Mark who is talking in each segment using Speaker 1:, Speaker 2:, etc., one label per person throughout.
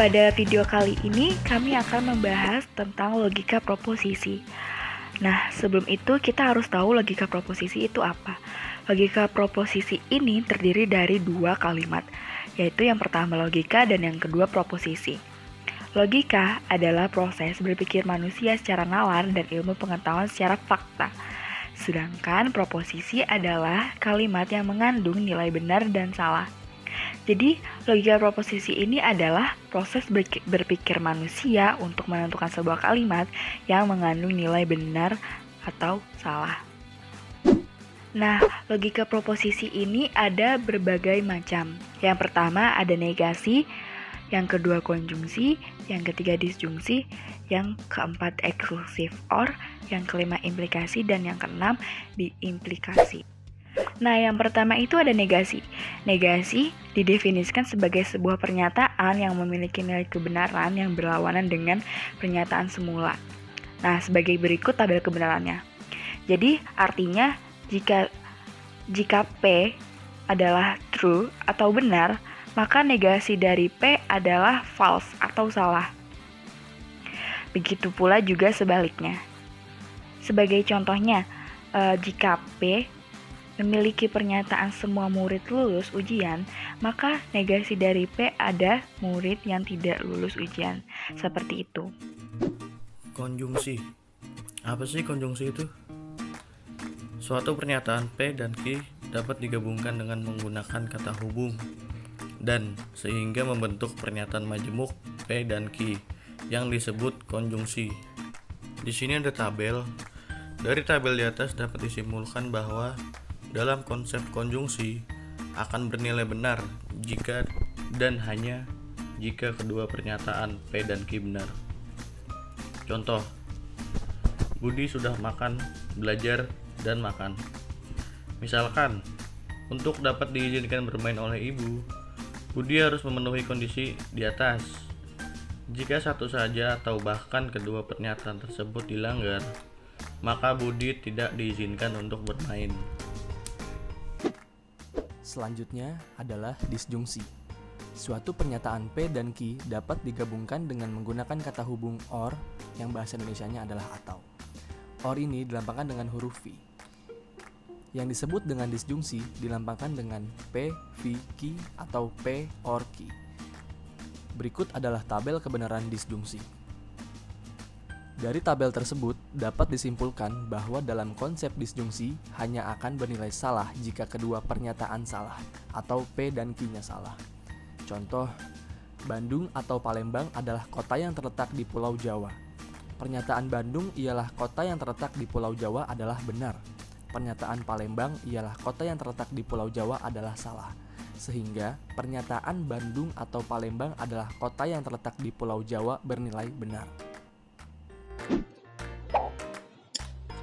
Speaker 1: Pada video kali ini kami akan membahas tentang logika proposisi. Nah, sebelum itu kita harus tahu logika proposisi itu apa. Logika proposisi ini terdiri dari dua kalimat, yaitu yang pertama logika dan yang kedua proposisi. Logika adalah proses berpikir manusia secara nalar dan ilmu pengetahuan secara fakta. Sedangkan proposisi adalah kalimat yang mengandung nilai benar dan salah. Jadi, logika proposisi ini adalah proses berpikir manusia untuk menentukan sebuah kalimat yang mengandung nilai benar atau salah. Nah, logika proposisi ini ada berbagai macam. Yang pertama ada negasi, yang kedua konjungsi, yang ketiga disjungsi, yang keempat eksklusif or, yang kelima implikasi, dan yang keenam diimplikasi. Nah, yang pertama itu ada negasi. Negasi didefinisikan sebagai sebuah pernyataan yang memiliki nilai kebenaran yang berlawanan dengan pernyataan semula. Nah, sebagai berikut tabel kebenarannya. Jadi, artinya jika P adalah true atau benar, maka negasi dari P adalah false atau salah. Begitu pula juga sebaliknya. Sebagai contohnya, jika P memiliki pernyataan semua murid lulus ujian, maka negasi dari P ada murid yang tidak lulus ujian. Seperti itu.
Speaker 2: Konjungsi. Apa sih konjungsi itu? Suatu pernyataan P dan Q dapat digabungkan dengan menggunakan kata hubung dan sehingga membentuk pernyataan majemuk P dan Q yang disebut konjungsi. Di sini ada tabel. Dari tabel di atas dapat disimpulkan bahwa dalam konsep konjungsi akan bernilai benar jika dan hanya jika kedua pernyataan P dan Q benar. Contoh, Budi sudah makan, belajar, dan makan. Misalkan, untuk dapat diizinkan bermain oleh ibu, Budi harus memenuhi kondisi di atas. Jika satu saja atau bahkan kedua pernyataan tersebut dilanggar, maka Budi tidak diizinkan untuk bermain.
Speaker 3: Selanjutnya adalah disjungsi. Suatu pernyataan P dan Q dapat digabungkan dengan menggunakan kata hubung or yang bahasa Indonesianya adalah atau. Or ini dilambangkan dengan huruf V. Yang disebut dengan disjungsi dilambangkan dengan P, V, Q atau P or Q. Berikut adalah tabel kebenaran disjungsi. Dari tabel tersebut dapat disimpulkan bahwa dalam konsep disjungsi hanya akan bernilai salah jika kedua pernyataan salah atau P dan Q-nya salah. Contoh, Bandung atau Palembang adalah kota yang terletak di Pulau Jawa. Pernyataan Bandung ialah kota yang terletak di Pulau Jawa adalah benar. Pernyataan Palembang ialah kota yang terletak di Pulau Jawa adalah salah. Sehingga pernyataan Bandung atau Palembang adalah kota yang terletak di Pulau Jawa bernilai benar.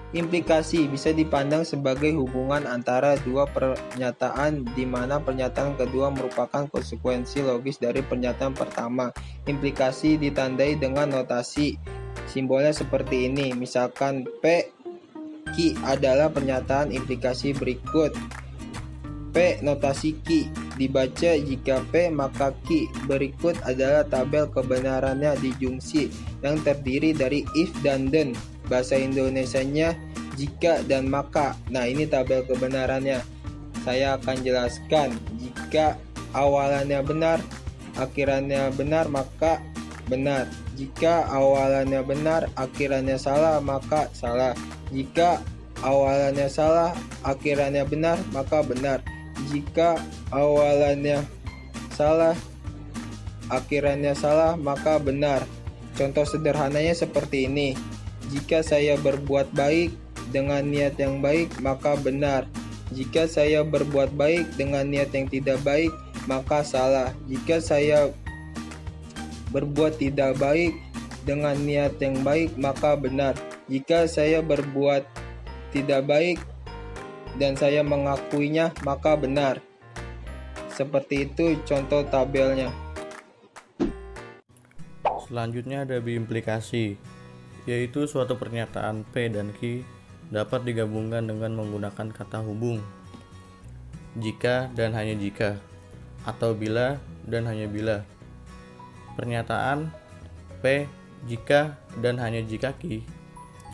Speaker 4: Implikasi bisa dipandang sebagai hubungan antara dua pernyataan di mana pernyataan kedua merupakan konsekuensi logis dari pernyataan pertama. Implikasi ditandai dengan notasi. Simbolnya seperti ini. Misalkan P, Q adalah pernyataan implikasi berikut. P notasi Q dibaca jika P maka Q. Berikut adalah tabel kebenarannya disjungsi yang terdiri dari if dan then. Bahasa Indonesianya jika dan maka. Nah, ini tabel kebenarannya. Saya akan jelaskan. Jika awalannya benar, akhirannya benar, maka benar. Jika awalannya benar, akhirannya salah, maka salah. Jika awalannya salah, akhirannya benar, maka benar. Jika awalannya salah, akhirannya salah, maka benar. Contoh sederhananya seperti ini. Jika saya berbuat baik dengan niat yang baik, maka benar. Jika saya berbuat baik dengan niat yang tidak baik, maka salah. Jika saya berbuat tidak baik dengan niat yang baik, maka benar. Jika saya berbuat tidak baik dan saya mengakuinya, maka benar. Seperti itu contoh tabelnya.
Speaker 2: Selanjutnya ada biimplikasi, yaitu suatu pernyataan P dan Q dapat digabungkan dengan menggunakan kata hubung. Jika dan hanya jika, atau bila dan hanya bila. pernyataan P jika dan hanya jika Q,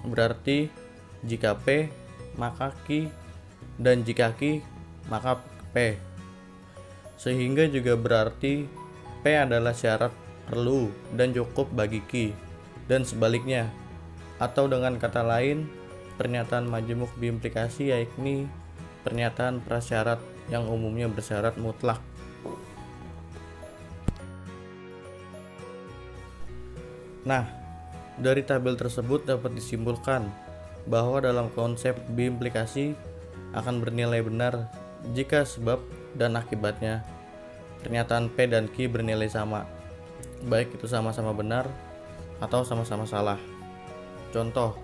Speaker 2: berarti jika P maka Q dan jika Q maka P. Sehingga juga berarti P adalah syarat perlu dan cukup bagi Q dan sebaliknya. Atau dengan kata lain, pernyataan majemuk biimplikasi yakni pernyataan prasyarat yang umumnya bersyarat mutlak. Nah, dari tabel tersebut dapat disimpulkan bahwa dalam konsep biimplikasi akan bernilai benar jika sebab dan akibatnya pernyataan P dan Q bernilai sama, baik itu sama-sama benar atau sama-sama salah. Contoh,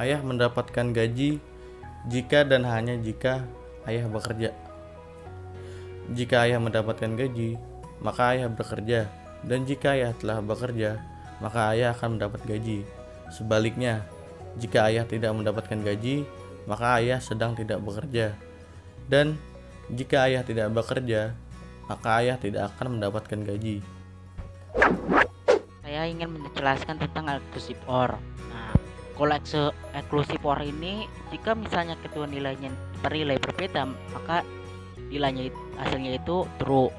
Speaker 2: ayah mendapatkan gaji jika dan hanya jika ayah bekerja. Jika ayah mendapatkan gaji, maka ayah bekerja, dan jika ayah telah bekerja, maka ayah akan mendapat gaji. Sebaliknya, jika ayah tidak mendapatkan gaji, maka ayah sedang tidak bekerja. Dan jika ayah tidak bekerja, maka ayah tidak akan mendapatkan gaji.
Speaker 5: Saya ingin menjelaskan tentang exclusive OR. Nah, kalau exclusive OR ini, jika misalnya kedua nilainya bernilai berbeda, maka nilainya hasilnya itu true.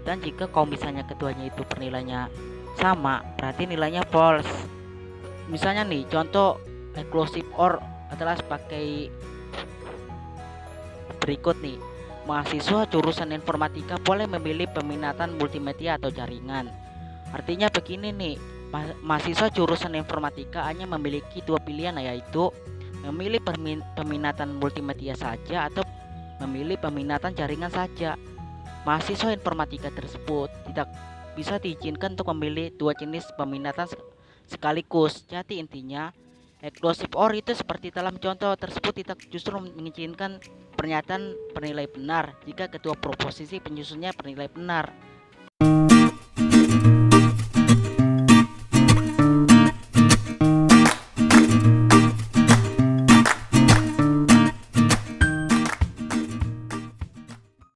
Speaker 5: Dan jika kalau misalnya keduanya itu bernilainya sama, berarti nilainya false. Misalnya nih, contoh exclusive OR adalah sebagai berikut nih. Mahasiswa jurusan informatika boleh memilih peminatan multimedia atau jaringan. Artinya begini nih, mahasiswa jurusan informatika hanya memiliki dua pilihan, yaitu memilih peminatan multimedia saja atau memilih peminatan jaringan saja. Mahasiswa informatika tersebut tidak bisa diizinkan untuk memilih dua jenis peminatan sekaligus. Jadi intinya, exclusive OR itu seperti dalam contoh tersebut tidak justru mengizinkan pernyataan bernilai benar jika kedua proposisi penyusunnya bernilai benar.